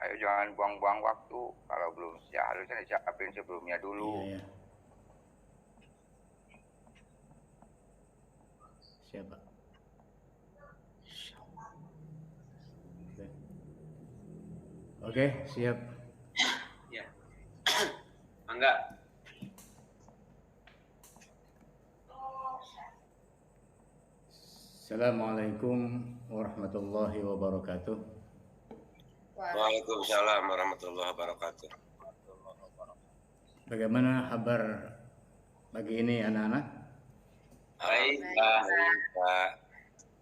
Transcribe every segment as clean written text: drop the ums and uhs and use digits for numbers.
Ayo jangan buang-buang waktu. Kalau belum siap, harusnya siapin sebelumnya dulu. Iya. Siapa? Oke, siap. Ya. Mangga. Assalamualaikum warahmatullahi wabarakatuh. Waalaikumsalam warahmatullahi wabarakatuh. Bagaimana kabar pagi ini anak-anak? Baik, Pak.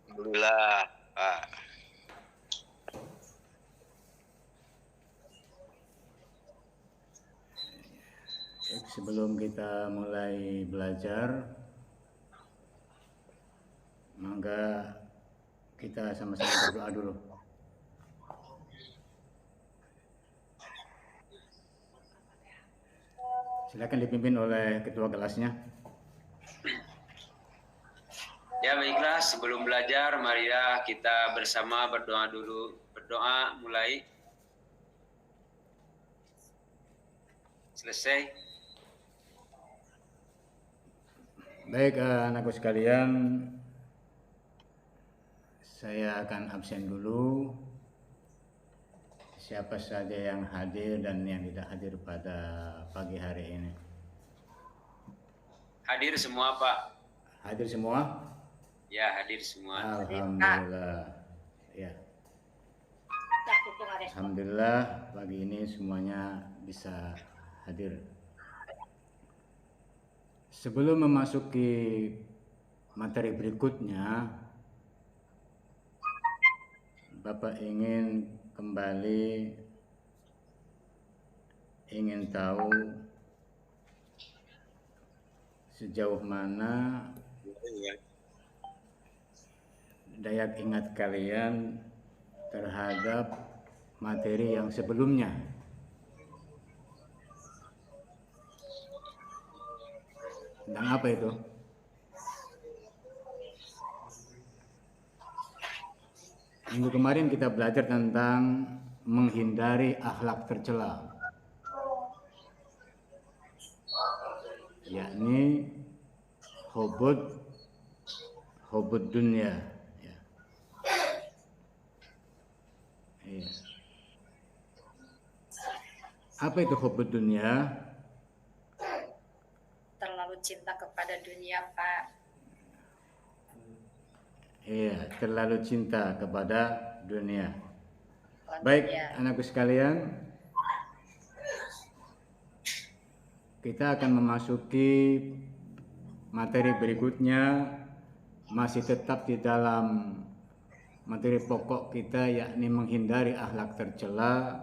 Alhamdulillah, Pak. Sebelum kita mulai belajar, mangga kita sama-sama berdoa dulu. Silakan dipimpin oleh ketua kelasnya. Ya baiklah, sebelum belajar marilah kita bersama berdoa dulu. Berdoa mulai. Selesai. Baik anakku sekalian, saya akan absen dulu. Siapa saja yang hadir dan yang tidak hadir pada pagi hari ini? Hadir semua, Pak. Hadir semua? Ya, hadir semua. Alhamdulillah. Ya. Alhamdulillah pagi ini semuanya bisa hadir. Sebelum memasuki materi berikutnya, Bapak ingin tahu sejauh mana daya ingat kalian terhadap materi yang sebelumnya. Tentang apa itu? Minggu kemarin kita belajar tentang menghindari akhlak tercela, yakni hubud dunia. Ya. Iya. Apa itu hubud dunia? Terlalu cinta kepada dunia, Pak. Iya, terlalu cinta kepada dunia. Baik, anakku sekalian, kita akan memasuki materi berikutnya, masih tetap di dalam materi pokok kita, yakni menghindari akhlak tercela,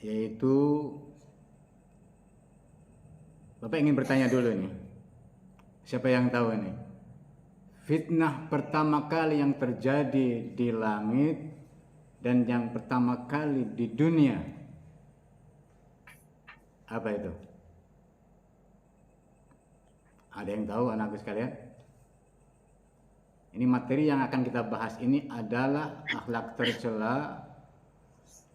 yaitu Bapak ingin bertanya dulu nih. Siapa yang tahu ini? Fitnah pertama kali yang terjadi di langit dan yang pertama kali di dunia, apa itu? Ada yang tahu anakku sekalian? Ini materi yang akan kita bahas ini adalah akhlak tercela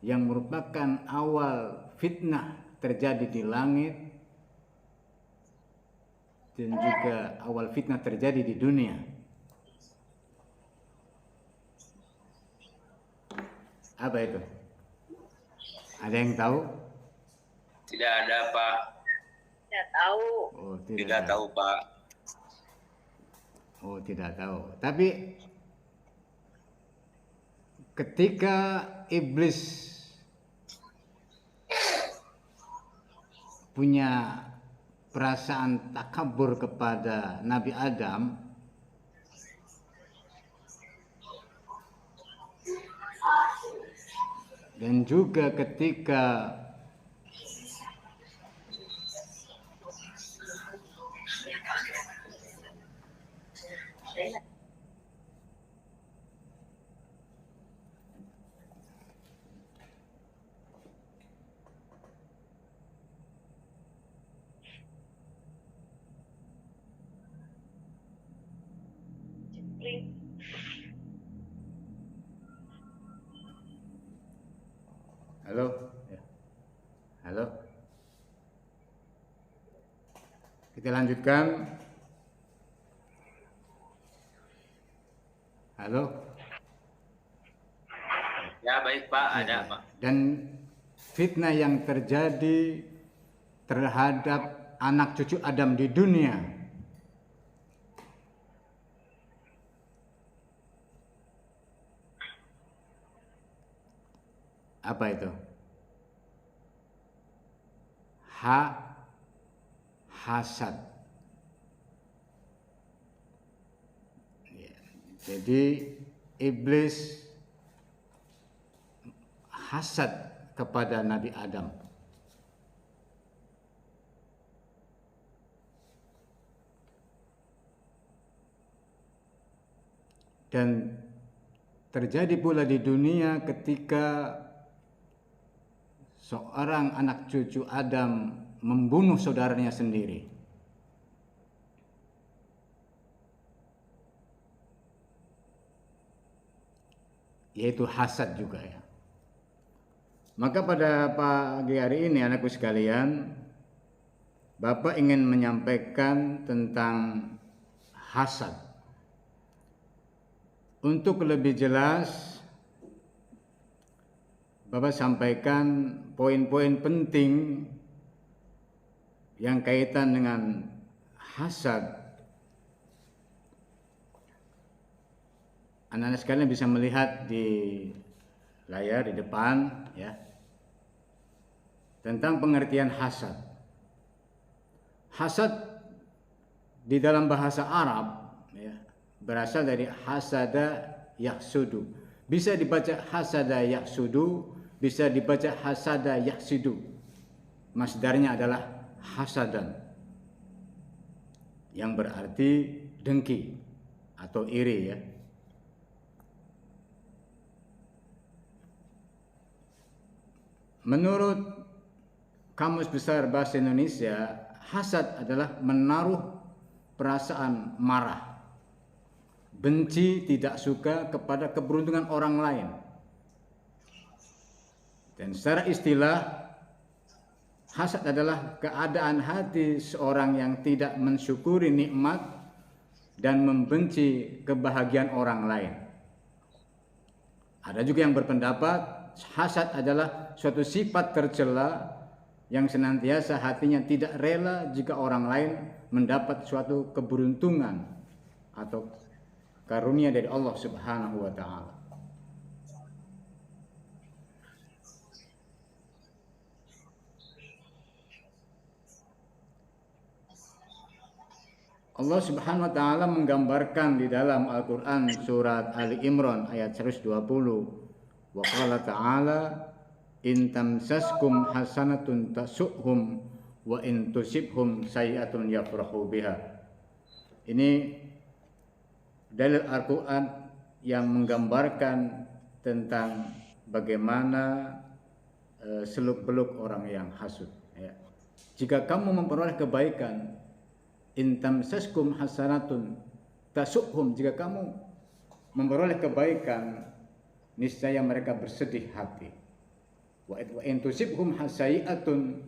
yang merupakan awal fitnah terjadi di langit dan juga awal fitnah terjadi di dunia. Apa itu? Ada yang tahu? Tidak ada, Pak. Tidak tahu. Oh, Tidak tahu, Pak. Oh, tidak tahu. Tapi ketika iblis punya perasaan takabur kepada Nabi Adam, dan juga ketika Halo? Ya. Halo? Kita lanjutkan. Halo? Ya baik Pak, ada Pak. Dan fitnah yang terjadi terhadap anak cucu Adam di dunia apa itu? Hasad. Ya. Jadi iblis hasad kepada Nabi Adam. Dan terjadi pula di dunia ketika seorang anak cucu Adam membunuh saudaranya sendiri. Yaitu hasad juga ya. Maka pada pagi hari ini anakku sekalian, Bapak ingin menyampaikan tentang hasad. Untuk lebih jelas, Bapak sampaikan poin-poin penting yang kaitan dengan hasad. Anak-anak sekalian bisa melihat di layar di depan ya, tentang pengertian hasad. Hasad di dalam bahasa Arab ya, berasal dari hasada yahsudu. Bisa dibaca hasada yahsudu, bisa dibaca hasada yahsidu. Masdarnya adalah hasadan, yang berarti dengki atau iri ya. Menurut Kamus Besar Bahasa Indonesia, hasad adalah menaruh perasaan marah, benci, tidak suka kepada keberuntungan orang lain. Dan secara istilah, hasad adalah keadaan hati seorang yang tidak mensyukuri nikmat dan membenci kebahagiaan orang lain. Ada juga yang berpendapat hasad adalah suatu sifat tercela yang senantiasa hatinya tidak rela jika orang lain mendapat suatu keberuntungan atau karunia dari Allah Subhanahu wa taala. Allah Subhanahu wa taala menggambarkan di dalam Al-Qur'an surat Ali Imran ayat 120. Wa qala ta'ala in tamsaskum hasanatun tasuhum wa in tusibhum sayi'atun yafrahu biha. Ini dalil Al-Qur'an yang menggambarkan tentang bagaimana seluk-beluk orang yang hasud ya. Jika kamu memperoleh kebaikan, in tamsaskum hasanatun tasuhum, jika kamu memperoleh kebaikan, niscaya mereka bersedih hati. Wa in tusibhum hasayi'atun,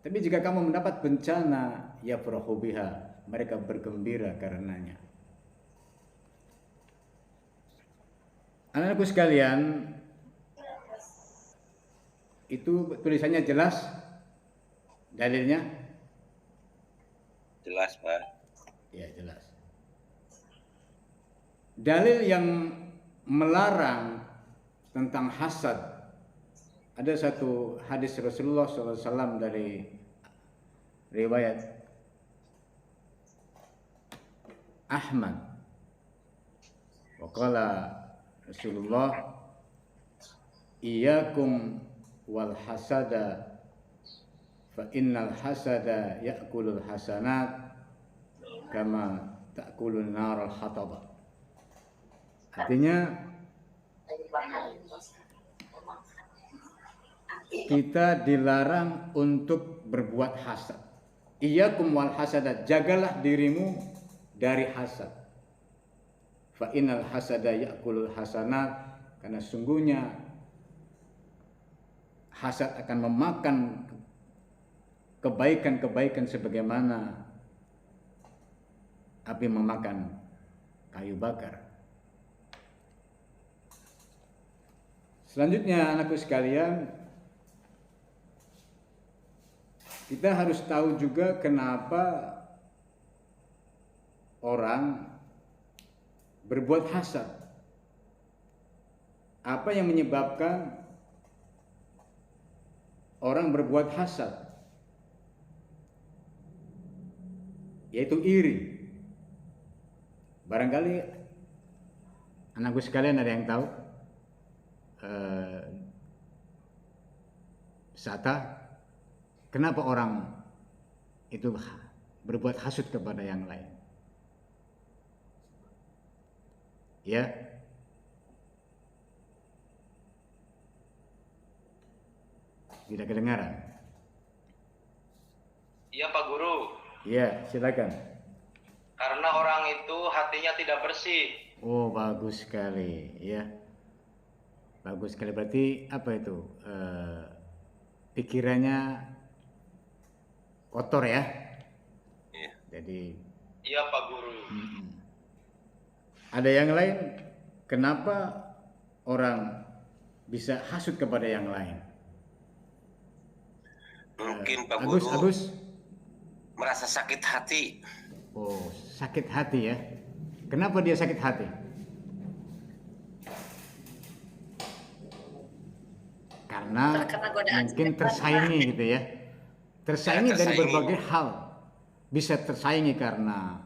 tapi jika kamu mendapat bencana, yafrahu biha, mereka bergembira karenanya. Anak-anakku sekalian, itu tulisannya jelas dalilnya? Jelas Pak. Ya jelas. Dalil yang melarang tentang hasad, ada satu hadis Rasulullah SAW dari riwayat Ahmad. Waqala Rasulullah, iyyakum wal hasada fa innal hasada ya'kulul hasanat kama ta'kulun naral hatabah. Artinya kita dilarang untuk berbuat hasad. Iyyakum wal hasada, jagalah dirimu dari hasad. Fa innal hasada ya'kulul hasanat, karena sungguhnya hasad akan memakan kebaikan-kebaikan sebagaimana api memakan kayu bakar. Selanjutnya anakku sekalian, kita harus tahu juga kenapa orang berbuat hasad. Apa yang menyebabkan orang berbuat hasad? Yaitu iri. Barangkali anakku sekalian ada yang tahu? Sata, kenapa orang itu berbuat hasut kepada yang lain? Ya, tidak kedengaran. Iya Pak Guru, Ya, silakan. karena orang itu hatinya tidak bersih. Oh, bagus sekali, ya. Bagus sekali. Berarti apa itu? Pikirannya kotor ya. Iya. Jadi Iya Pak Guru. ada yang lain, kenapa orang bisa hasut kepada yang lain? Mungkin Pak Agus, Guru Agus. merasa sakit hati. Oh, sakit hati ya. Kenapa dia sakit hati? Karena Terkena godaan mungkin setan, tersaingi gitu ya. Tersaingi dari tersaingi. berbagai hal. Bisa tersaingi karena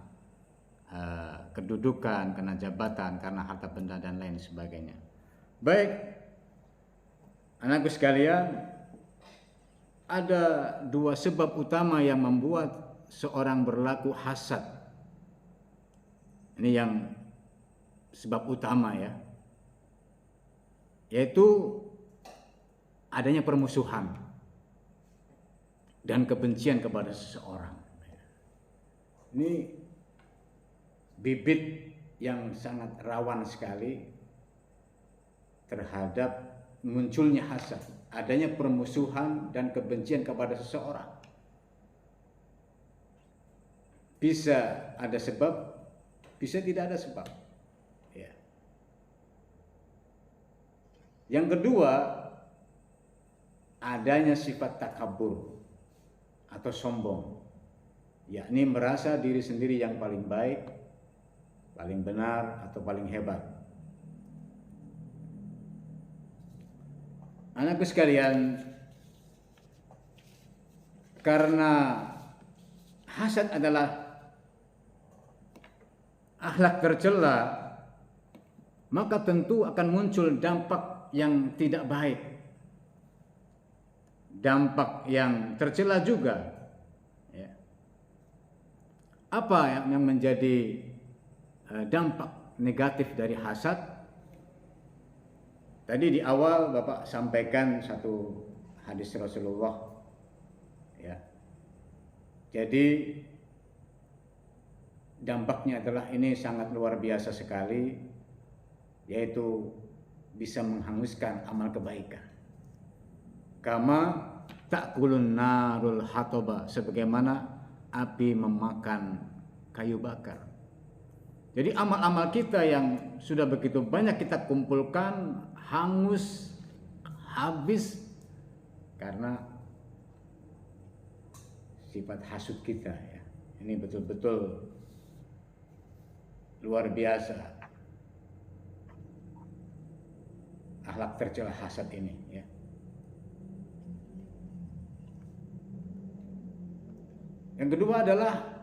kedudukan, karena jabatan, karena harta benda dan lain sebagainya. Baik, anakku sekalian, ada dua sebab utama yang membuat seorang berlaku hasad. Ini yang sebab utama ya, yaitu adanya permusuhan dan kebencian kepada seseorang. Ini bibit yang sangat rawan sekali terhadap munculnya hasad, adanya permusuhan dan kebencian kepada seseorang. Bisa ada sebab, bisa tidak ada sebab. Ya. Yang kedua, adanya sifat takabur atau sombong, yakni merasa diri sendiri yang paling baik, paling benar atau paling hebat. Anakku sekalian, karena hasad adalah akhlak tercela, maka tentu akan muncul dampak yang tidak baik, dampak yang tercela juga. Ya. Apa yang menjadi dampak negatif dari hasad? Tadi di awal Bapak sampaikan satu hadis Rasulullah. Ya. Jadi dampaknya adalah ini sangat luar biasa sekali, yaitu bisa menghanguskan amal kebaikan. Kama ta'kulun narul hatoba, sebagaimana api memakan kayu bakar. Jadi amal-amal kita yang sudah begitu banyak kita kumpulkan hangus, habis karena sifat hasud kita ya. Ini betul-betul luar biasa akhlak tercela hasad ini ya. Yang kedua adalah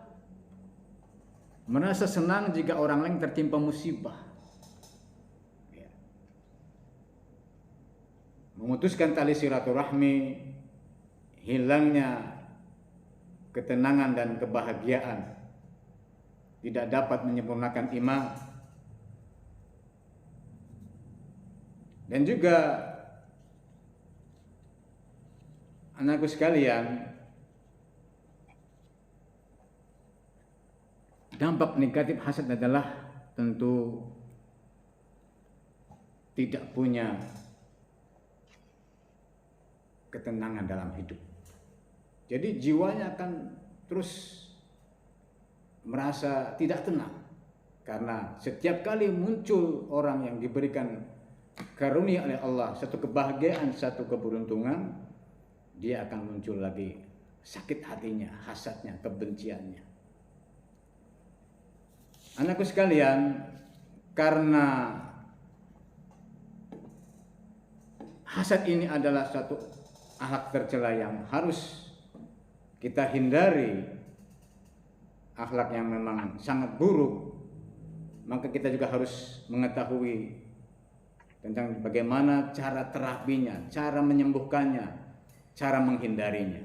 merasa senang jika orang lain tertimpa musibah. Ya. Memutuskan tali silaturahmi, hilangnya ketenangan dan kebahagiaan, tidak dapat menyempurnakan iman. Dan juga anakku sekalian, dampak negatif hasad adalah tentu tidak punya ketenangan dalam hidup. Jadi jiwanya akan terus merasa tidak tenang, karena setiap kali muncul orang yang diberikan karunia oleh Allah, satu kebahagiaan, satu keberuntungan, dia akan muncul lagi sakit hatinya, hasadnya, kebenciannya. Anakku sekalian, karena hasad ini adalah satu akhlak tercela yang harus kita hindari, akhlak yang memang sangat buruk, maka kita juga harus mengetahui tentang bagaimana cara terapinya, cara menyembuhkannya, cara menghindarinya.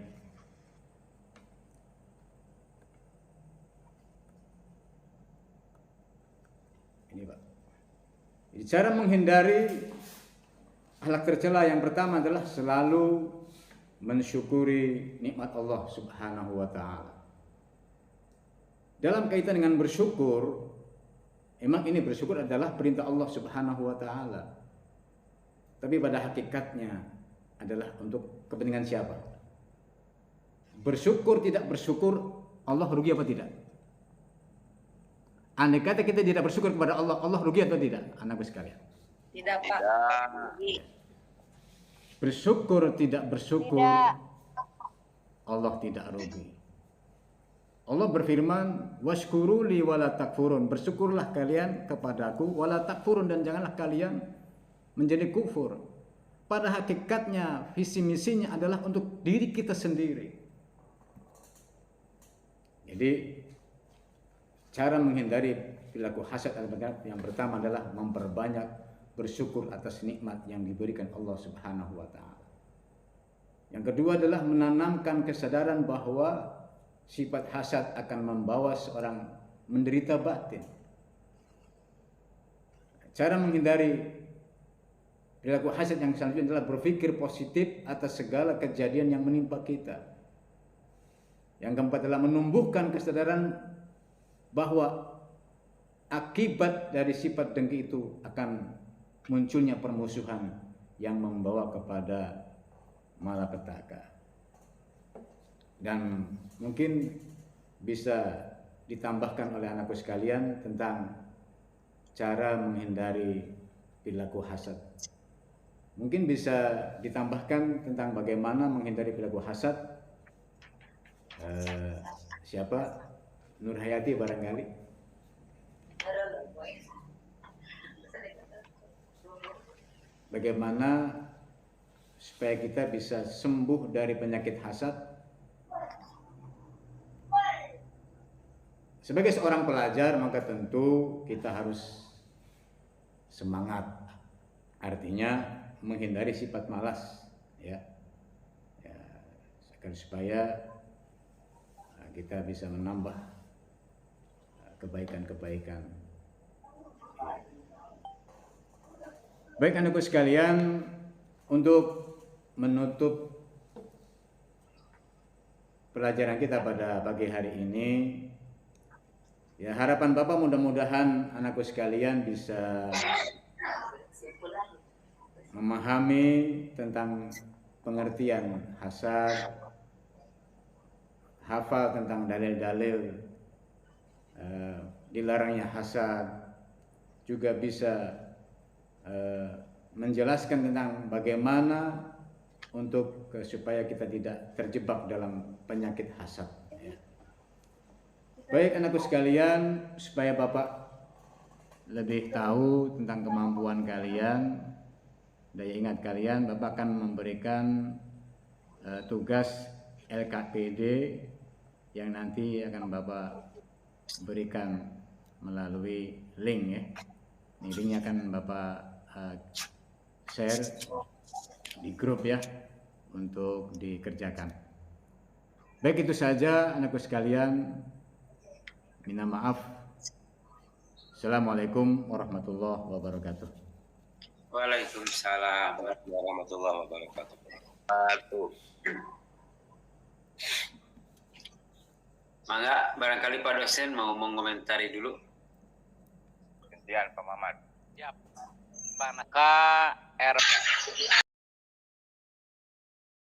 Ini Pak. Jadi cara menghindari akhlak tercela yang pertama adalah selalu mensyukuri nikmat Allah Subhanahu wa taala. Dalam kaitan dengan bersyukur, emang ini bersyukur adalah perintah Allah Subhanahu wa taala. Tapi pada hakikatnya adalah untuk kepentingan siapa? Bersyukur tidak bersyukur, Allah rugi apa tidak? Andai kata kita tidak bersyukur kepada Allah, Allah rugi atau tidak? Anakku sekalian. Tidak, Pak. Tidak. Bersyukur tidak bersyukur, Tidak. Allah tidak rugi. Allah berfirman, washkuruli wala takfurun, bersyukurlah kalian kepadaku wala takfurun, dan janganlah kalian menjadi kufur. Pada hakikatnya visi misinya adalah untuk diri kita sendiri. Jadi cara menghindari perilaku hasad yang pertama adalah memperbanyak bersyukur atas nikmat yang diberikan Allah Subhanahu wa taala. Yang kedua adalah menanamkan kesadaran bahwa sifat hasad akan membawa seorang menderita batin. Cara menghindari perilaku hasad yang selanjutnya adalah berpikir positif atas segala kejadian yang menimpa kita. Yang keempat adalah menumbuhkan kesadaran bahwa akibat dari sifat dengki itu akan munculnya permusuhan yang membawa kepada malapetaka. Dan mungkin bisa ditambahkan oleh anakku sekalian tentang cara menghindari perilaku hasad. Mungkin bisa ditambahkan tentang bagaimana menghindari perilaku hasad. Siapa? Nur Hayati barangkali. Bagaimana supaya kita bisa sembuh dari penyakit hasad? Sebagai seorang pelajar, maka tentu kita harus semangat. Artinya menghindari sifat malas, ya supaya kita bisa menambah kebaikan-kebaikan. Baik anakku sekalian, untuk menutup pelajaran kita pada pagi hari ini, ya harapan Bapak mudah-mudahan anakku sekalian bisa memahami tentang pengertian hasad, hafal tentang dalil-dalil dilarangnya hasad, juga bisa menjelaskan tentang bagaimana untuk supaya kita tidak terjebak dalam penyakit hasad. Baik anakku sekalian, supaya Bapak lebih tahu tentang kemampuan kalian, daya ingat kalian, Bapak akan memberikan tugas LKPD yang nanti akan Bapak berikan melalui link ya. Ini linknya akan Bapak share di grup ya untuk dikerjakan. Baik, itu saja anakku sekalian. Minta maaf. Assalamualaikum warahmatullahi wabarakatuh. Waalaikumsalam warahmatullahi wabarakatuh. Mangga, barangkali Pak dosen mau mengomentari dulu. Kemudian Pak Mamat. panas. KR